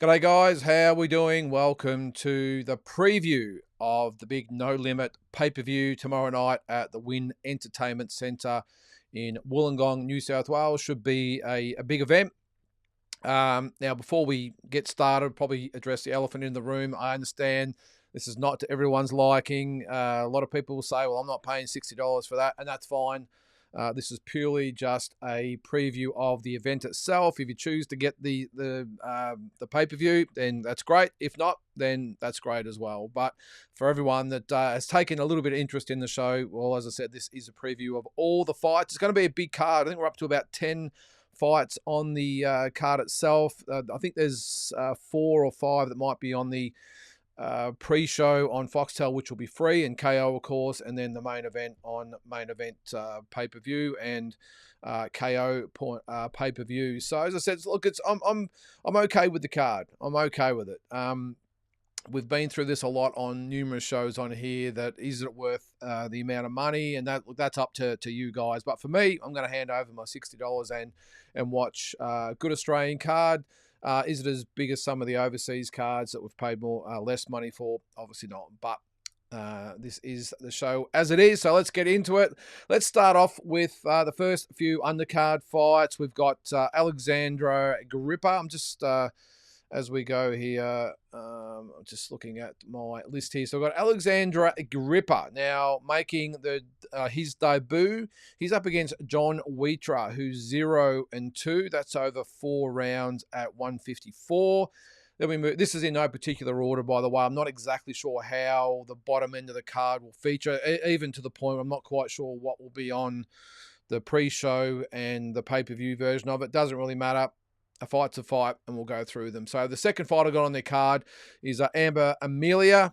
G'day guys, how are we doing? Welcome to the preview of the big No Limit pay-per-view tomorrow night at the Wynn Entertainment Centre in Wollongong, New South Wales. Should be a big event. Now, before we get started, probably address the elephant in the room. I understand this is not to everyone's liking. A lot of people will say, well, I'm not paying $60 for that, and that's fine. This is purely just a preview of the event itself. If you choose to get the pay-per-view, then that's great. If not, then that's great as well. But for everyone that has taken a little bit of interest in the show, well, as I said, this is a preview of all the fights. It's going to be a big card. I think we're up to about 10 fights on the card itself. I think there's 4 or 5 that might be on the pre-show on Foxtel, which will be free, and KO, of course, and then the main event on main event pay-per-view and KO pay-per-view. So as I said, look, I'm okay with the card. I'm okay with it. We've been through this a lot on numerous shows on here. That is it worth the amount of money, and that's up to you guys. But for me, I'm going to hand over my $60 and watch a good Australian card. Is it as big as some of the overseas cards that we've paid less money for? Obviously not, but this is the show as it is. So let's get into it. Let's start off with the first few undercard fights. We've got Alexandra Grippa. I'm just as we go here, just looking at my list here. So I've got Alexandra Grippa now making his debut. He's up against John Wheatra, who's 0-2. That's over 4 rounds at 154. Then we move. This is in no particular order, by the way. I'm not exactly sure how the bottom end of the card will feature, even to the point where I'm not quite sure what will be on the pre-show and the pay-per-view version of it. Doesn't really matter. A fight's a fight, and we'll go through them. So the second fight I got on their card is Amber Amelia,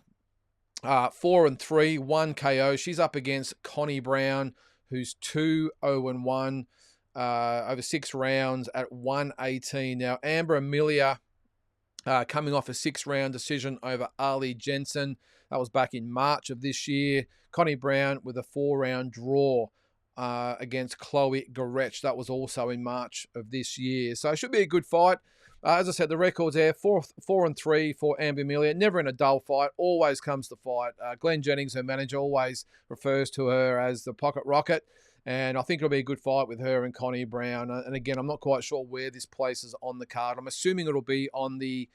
4-3, 1 KO. She's up against Connie Brown, who's 2-0-1, over 6 rounds at 118. Now, Amber Amelia coming off a 6-round decision over Ali Jensen. That was back in March of this year. Connie Brown with a 4-round draw against Chloe Goretz. That was also in March of this year. So it should be a good fight. As I said, the record's there, 4-3 for Amber Amelia. Never in a dull fight, always comes to fight. Glenn Jennings, her manager, always refers to her as the pocket rocket. And I think it'll be a good fight with her and Connie Brown. And again, I'm not quite sure where this places on the card. I'm assuming it'll be on the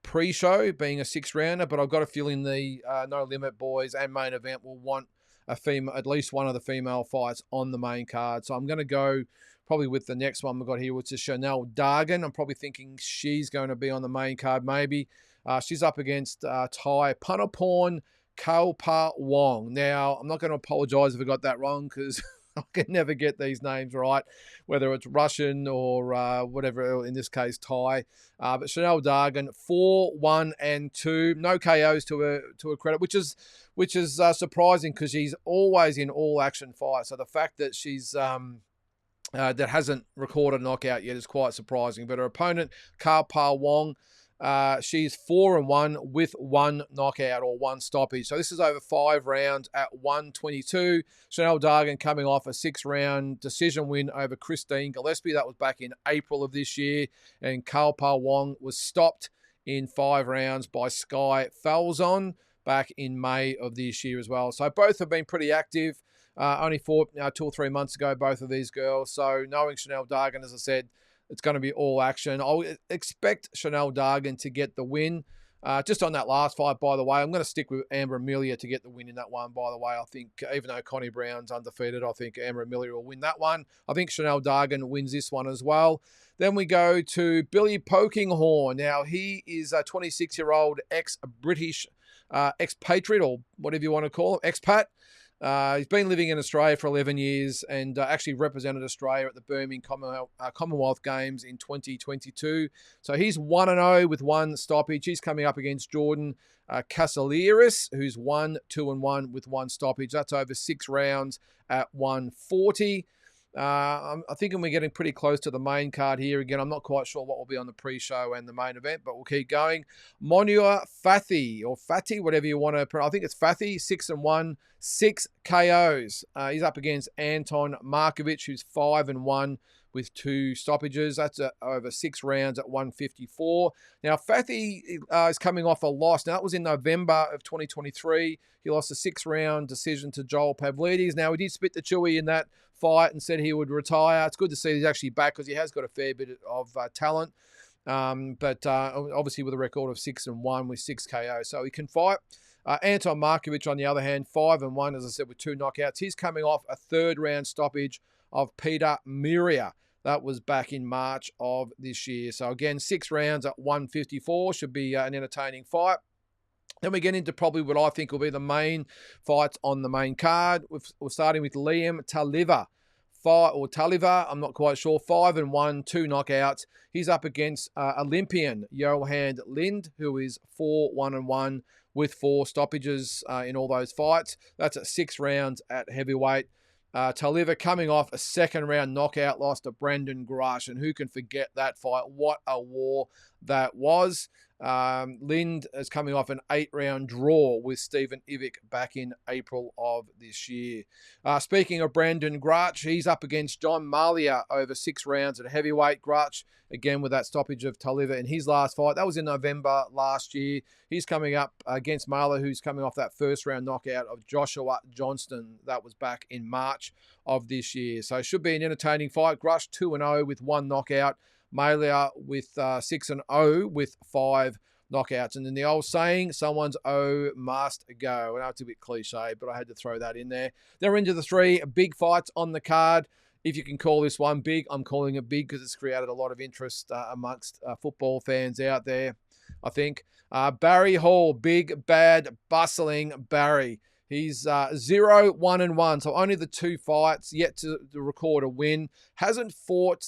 pre-show, being a 6-rounder, but I've got a feeling the No Limit boys and main event will want at least one of the female fights on the main card. So I'm going to go probably with the next one we've got here, which is Chanel Dargan. I'm probably thinking she's going to be on the main card maybe. She's up against Thai Punaporn Kaupar Wong. Now, I'm not going to apologize if I got that wrong, because I can never get these names right, whether it's Russian or whatever, in this case, Thai. But Chanel Dargan, 4-1-2. No KOs to her credit, which is surprising, because she's always in all-action fights. So the fact that she's that hasn't recorded a knockout yet is quite surprising. But her opponent, Kaupar Wong, she's 4-1 with 1 knockout or 1 stoppage. So this is over 5 rounds at 122. Chanel Dargan coming off a 6-round decision win over Christine Gillespie. That was back in April of this year. And Kaupar Wong was stopped in 5 rounds by Sky Falzon back in May of this year as well. So both have been pretty active. Only fought 2 or 3 months ago, both of these girls. So knowing Chanel Dargan, as I said, it's going to be all action. I'll expect Chanel Dargan to get the win. Just on that last fight, by the way, I'm going to stick with Amber Amelia to get the win in that one, by the way. I think even though Connie Brown's undefeated, I think Amber Amelia will win that one. I think Chanel Dargan wins this one as well. Then we go to Billy Pokinghorn. Now, he is a 26-year-old ex-British expatriate, or whatever you want to call him, expat. He's been living in Australia for 11 years and actually represented Australia at the Birmingham Commonwealth Games in 2022. So he's 1-0 with 1 stoppage. He's coming up against Jordan Caselleris, who's 1-2-1 with 1 stoppage. That's over 6 rounds at 140. I'm thinking we're getting pretty close to the main card here. Again, I'm not quite sure what will be on the pre-show and the main event, but we'll keep going. Monua Fathi, or Fatty, whatever you want to pronounce. I think it's Fathi, 6-1, 6 KOs. He's up against Anton Markovic, who's 5-1 with 2 stoppages. That's over 6 rounds at 154. Now, Fathy is coming off a loss. Now, that was in November of 2023. He lost a 6-round decision to Joel Pavlidis. Now, he did spit the chewy in that fight and said he would retire. It's good to see he's actually back because he has got a fair bit of talent. But obviously with a record of 6-1 with 6 KO, so he can fight. Anton Markovic, on the other hand, 5-1, as I said, with 2 knockouts. He's coming off a 3rd-round stoppage of Peter Miria. That was back in March of this year. So again, 6 rounds at 154 should be an entertaining fight. Then we get into probably what I think will be the main fights on the main card. We're starting with Liam Taliva. Taliva, I'm not quite sure, 5-1, 2 knockouts. He's up against Olympian Johan Lind, who is 4-1-1 with 4 stoppages in all those fights. That's at 6 rounds at heavyweight. Taliva coming off a 2nd-round knockout loss to Brandon Grush, and who can forget that fight? What a war that was. Lind is coming off an 8-round draw with Stephen Ivic back in April of this year. Speaking of Brandon Grush, he's up against John Malia over 6 rounds at heavyweight. Grush, again, with that stoppage of Taliva in his last fight. That was in November last year. He's coming up against Malia, who's coming off that 1st-round knockout of Joshua Johnston. That was back in March of this year. So it should be an entertaining fight. Grush 2-0 with 1 knockout. Malia with 6-0 with 5 knockouts. And then the old saying, someone's O must go. I know it's a bit cliche, but I had to throw that in there. They're into the 3 big fights on the card. If you can call this one big, I'm calling it big because it's created a lot of interest amongst football fans out there, I think. Barry Hall, big, bad, bustling Barry. He's 0-1-1, so only the 2 fights, yet to record a win. Hasn't fought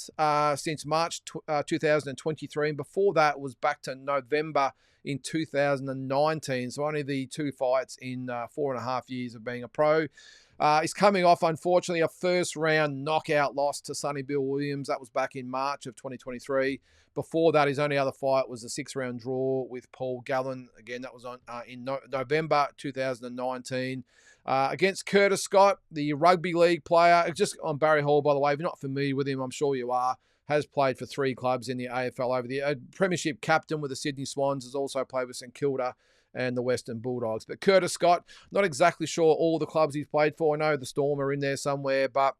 since March 2023, and before that was back to November in 2019, so only the 2 fights in 4.5 years of being a pro. He's coming off, unfortunately, a 1st-round knockout loss to Sonny Bill Williams. That was back in March of 2023. Before that, his only other fight was a 6-round draw with Paul Gallen. Again, that was in November 2019. Against Curtis Scott, the rugby league player. Just on Barry Hall, by the way, if you're not familiar with him, I'm sure you are. Has played for 3 clubs in the AFL over the premiership captain with the Sydney Swans. Has also played with St Kilda and the Western Bulldogs. But Curtis Scott, not exactly sure all the clubs he's played for. I know the Storm are in there somewhere, but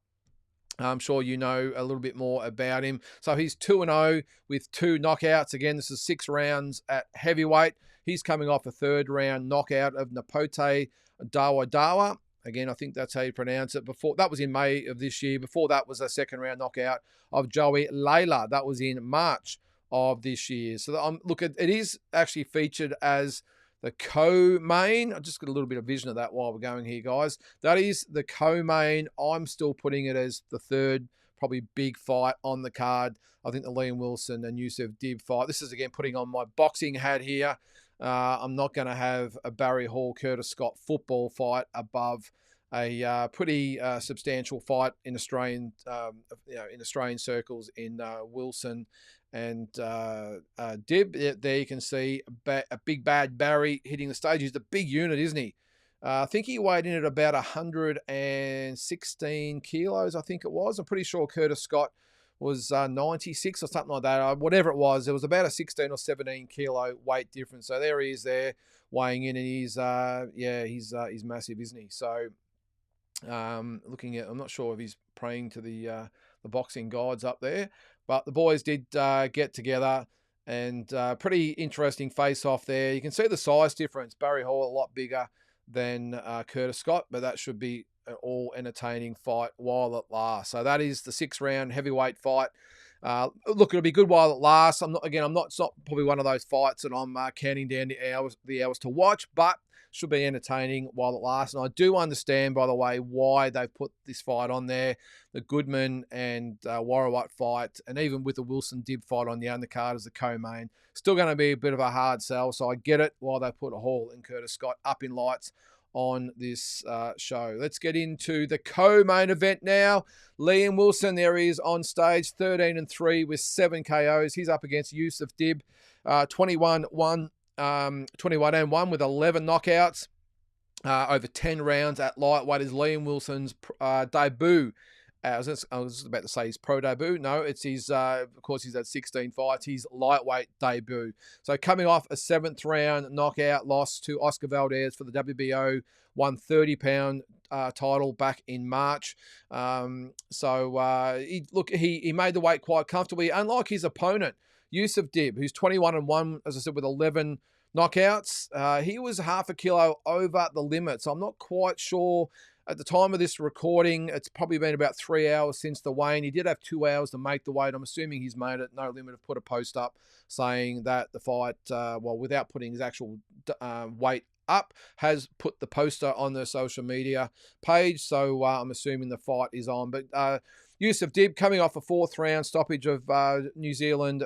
I'm sure you know a little bit more about him. So he's 2-0 with 2 knockouts. Again, this is 6 rounds at heavyweight. He's coming off a 3rd-round knockout of Napote Dawa. Again, I think that's how you pronounce it. Before that was in May of this year. Before that was a 2nd-round knockout of Joey Layla. That was in March of this year. So look, it is actually featured as the co-main. I just got a little bit of vision of that while we're going here, guys. That is the co-main. I'm still putting it as the 3rd, probably big fight on the card. I think the Liam Wilson and Yusuf Dib fight. This is, again, putting on my boxing hat here. I'm not going to have a Barry Hall, Curtis Scott football fight above a pretty substantial fight in Australian, in Australian circles in Wilson and Dib. There you can see a big bad Barry hitting the stage. He's a big unit, isn't he? I think he weighed in at about 116 kilos, I think it was. I'm pretty sure Curtis Scott was 96 or something like that. Whatever it was was about a 16 or 17 kilo weight difference. So there he is there weighing in, and he's massive, isn't he? So looking at, I'm not sure if he's praying to the boxing gods up there, but the boys did get together, and pretty interesting face-off there. You can see the size difference. Barry Hall a lot bigger than Curtis Scott, but that should be an all-entertaining fight while it lasts. So that is the 6-round heavyweight fight. Look, it'll be good while it lasts. It's not probably one of those fights that I'm counting down the hours to watch, but should be entertaining while it lasts. And I do understand, by the way, why they've put this fight on there. The Goodman and WORAWUT fight, and even with the Wilson Dib fight on the undercard as the co-main, still going to be a bit of a hard sell. So I get it why they put a Hall and Curtis Scott up in lights on this show. Let's get into the co-main event now. Liam Wilson, there he is on stage, 13-3 with 7 KOs. He's up against Yusuf Dib, 21-1 with 11 knockouts over 10 rounds at lightweight. Is Liam Wilson's debut I was about to say his pro debut. No, it's his, of course, he's had 16 fights, his lightweight debut. So coming off a 7th round knockout loss to Oscar Valdez for the WBO 130-pound title back in March. He made the weight quite comfortably, unlike his opponent, Yusuf Dib, who's 21-1, as I said, with 11 knockouts. He was half a kilo over the limit, so I'm not quite sure. At the time of this recording, it's probably been about 3 hours since the weigh-in. He did have 2 hours to make the weight. I'm assuming he's made it. No Limit have put a post up saying that the fight, without putting his actual weight up, has put the poster on their social media page. So I'm assuming the fight is on. But Yusuf Dib, coming off a 4th round stoppage of New Zealand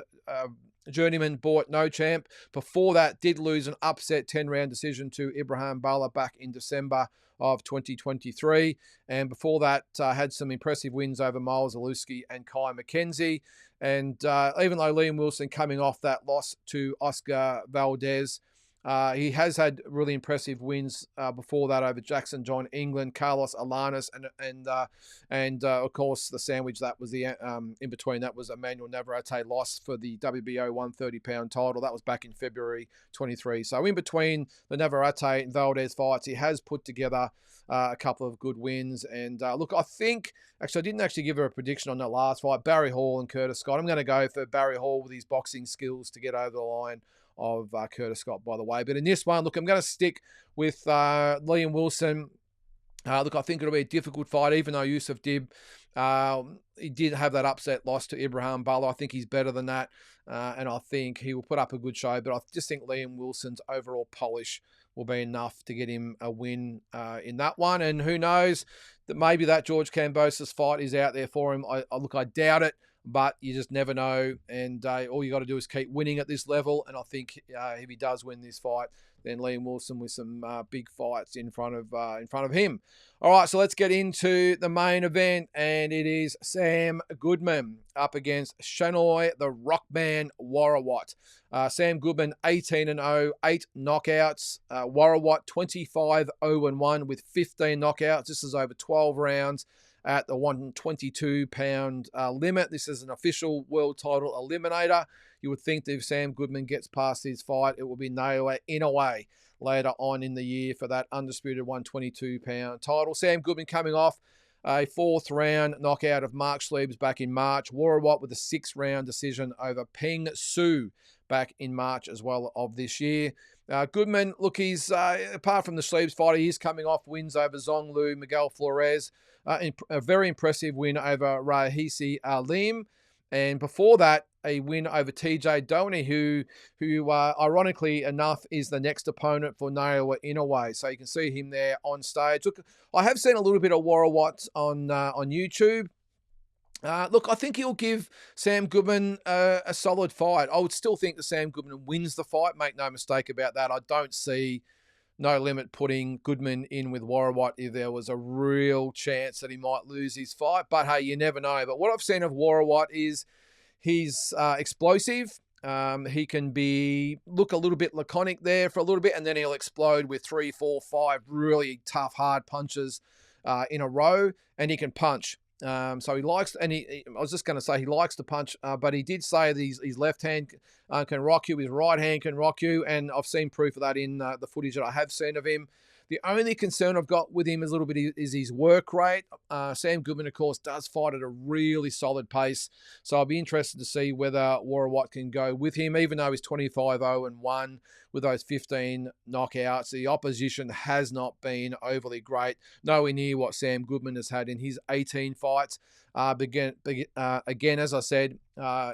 journeyman Bought No Champ. Before that, did lose an upset 10-round decision to Ibrahim Bala back in December of 2023. And before that, had some impressive wins over Miles Aluski and Kai McKenzie. And even though Liam Wilson coming off that loss to Oscar Valdez, he has had really impressive wins before that over Jackson John England, Carlos Alanis, and of course the sandwich that was the in between that was Emmanuel Navarrete loss for the WBO 130-pound title. That was back in February 23. So in between the Navarrete and Valdez fights, he has put together a couple of good wins. And look, I think, actually, I didn't actually give her a prediction on that last fight, Barry Hall and Curtis Scott. I'm going to go for Barry Hall with his boxing skills to get over the line of Curtis Scott, by the way. But in this one, look, I'm going to stick with Liam Wilson. Look, I think it'll be a difficult fight, even though Yusuf Dib, he did have that upset loss to Ibrahim Bala. I think he's better than that, and I think he will put up a good show. But I just think Liam Wilson's overall polish will be enough to get him a win in that one. And who knows, that maybe that George Kambosos fight is out there for him. I doubt it. But you just never know, and all you got to do is keep winning at this level. And I think if he does win this fight, then Liam Wilson with some big fights in front of him. All right, so let's get into the main event, and it is Sam Goodman up against CHAINOI, the Rockman WORAWUT. Sam Goodman 18-0, 8 knockouts. WORAWUT 25-0-1 with 15 knockouts. This is over 12 rounds at the 122-pound limit. This is an official world title eliminator. You would think that if Sam Goodman gets past his fight, it will be Naoya Inoue later on in the year for that undisputed 122-pound title. Sam Goodman coming off a 4th round knockout of Mark Schliebs back in March. WORAWUT with a 6th round decision over Peng Su back in March as well of this year. Goodman, look, he's, apart from the Schliebs fight, he is coming off wins over Zong Lu, Miguel Flores, a very impressive win over Rahisi Alim. And before that, a win over TJ Downey, who ironically enough, is the next opponent for Naoya Inoue. So you can see him there on stage. Look, I have seen a little bit of WORAWUT on YouTube. Look, I think he'll give Sam Goodman a solid fight. I would still think that Sam Goodman wins the fight. Make no mistake about that. I don't see No Limit putting Goodman in with WORAWUT if there was a real chance that he might lose his fight. But hey, you never know. But what I've seen of WORAWUT is he's explosive. He can look a little bit laconic there for a little bit, and then he'll explode with 3, 4, 5 really tough, hard punches in a row, and he can punch. So he likes, and I was just going to say he likes to punch, but he did say that his left hand can rock you, his right hand can rock you, and I've seen proof of that in the footage that I have seen of him. The only concern I've got with him is a little bit is his work rate. Sam Goodman, of course, does fight at a really solid pace, so I'll be interested to see whether WORAWUT can go with him, even though he's 25-0-1 with those 15 knockouts. The opposition has not been overly great, nowhere near what Sam Goodman has had in his 18 fights. Again, as I said,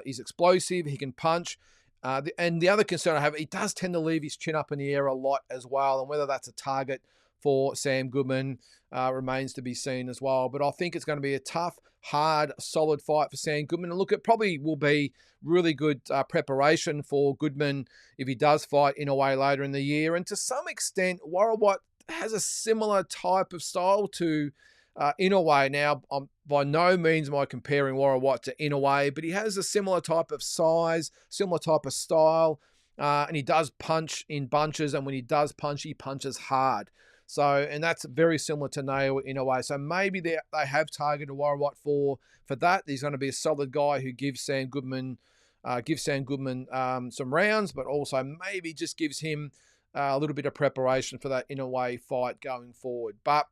he's explosive, he can punch. And the other concern I have, he does tend to leave his chin up in the air a lot as well. And whether that's a target for Sam Goodman remains to be seen as well. But I think it's going to be a tough, hard, solid fight for Sam Goodman. And look, it probably will be really good preparation for Goodman if he does fight in a way later in the year. And to some extent, WORAWUT has a similar type of style to Inoue. Now, by no means am I comparing WORAWUT to Inoue, but he has a similar type of size, similar type of style, and he does punch in bunches, and when he does punch, he punches hard. So, and that's very similar to Nail in a way. So maybe they have targeted WORAWUT for that. He's going to be a solid guy who gives Sam Goodman some rounds, but also maybe just gives him a little bit of preparation for that in a way fight going forward. But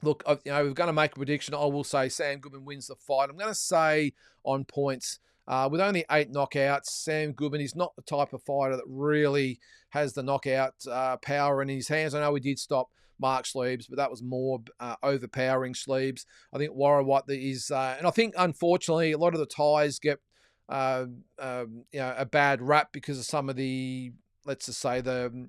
look, we're going to make a prediction. I will say Sam Goodman wins the fight. I'm going to say on points. With only 8 knockouts, Sam Goodman is not the type of fighter that really has the knockout power in his hands. I know he did stop Mark Sleeves, but that was more overpowering Sleeves. I think WORAWUT is, and I think unfortunately a lot of the Thais get a bad rap because of some of the, let's just say, the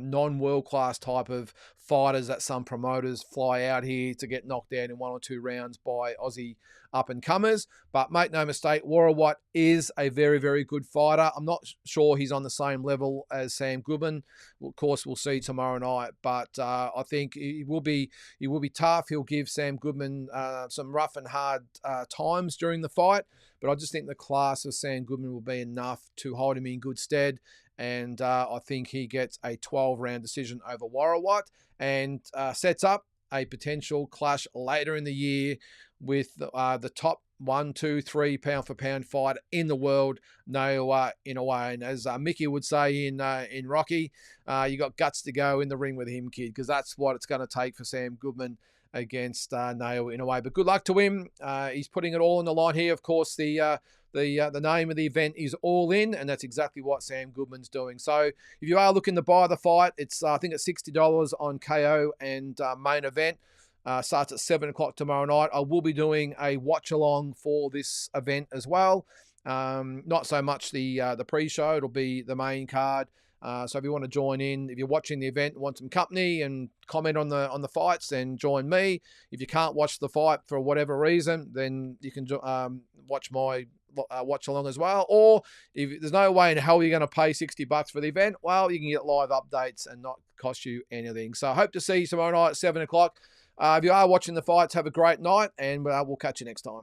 non-world class type of fighters that some promoters fly out here to get knocked out in 1 or 2 rounds by Aussie up-and-comers. But make no mistake, WORAWUT is a very, very good fighter. I'm not sure he's on the same level as Sam Goodman. Well, of course, we'll see tomorrow night. But I think he will be tough. He'll give Sam Goodman some rough and hard times during the fight. But I just think the class of Sam Goodman will be enough to hold him in good stead. And I think he gets a 12-round decision over WORAWUT and sets up a potential clash later in the year with the top 1, 2, 3 pound-for-pound fighter in the world, Nail in a way. And as Mickey would say in Rocky, you got guts to go in the ring with him, kid, because that's what it's going to take for Sam Goodman against Nail in a way. But good luck to him. He's putting it all on the line here. Of course, the name of the event is All In, and that's exactly what Sam Goodman's doing. So if you are looking to buy the fight, it's I think it's $60 on KO and main event. Starts at 7 o'clock tomorrow night. I will be doing a watch along for this event as well. Not so much the pre-show. It'll be the main card. So if you want to join in, if you're watching the event, want some company and comment on the fights, then join me. If you can't watch the fight for whatever reason, then you can watch my watch along as well. Or if there's no way in hell you're going to pay $60 for the event, well, you can get live updates and not cost you anything. So I hope to see you tomorrow night at 7 o'clock. If you are watching the fights, have a great night, and we'll catch you next time.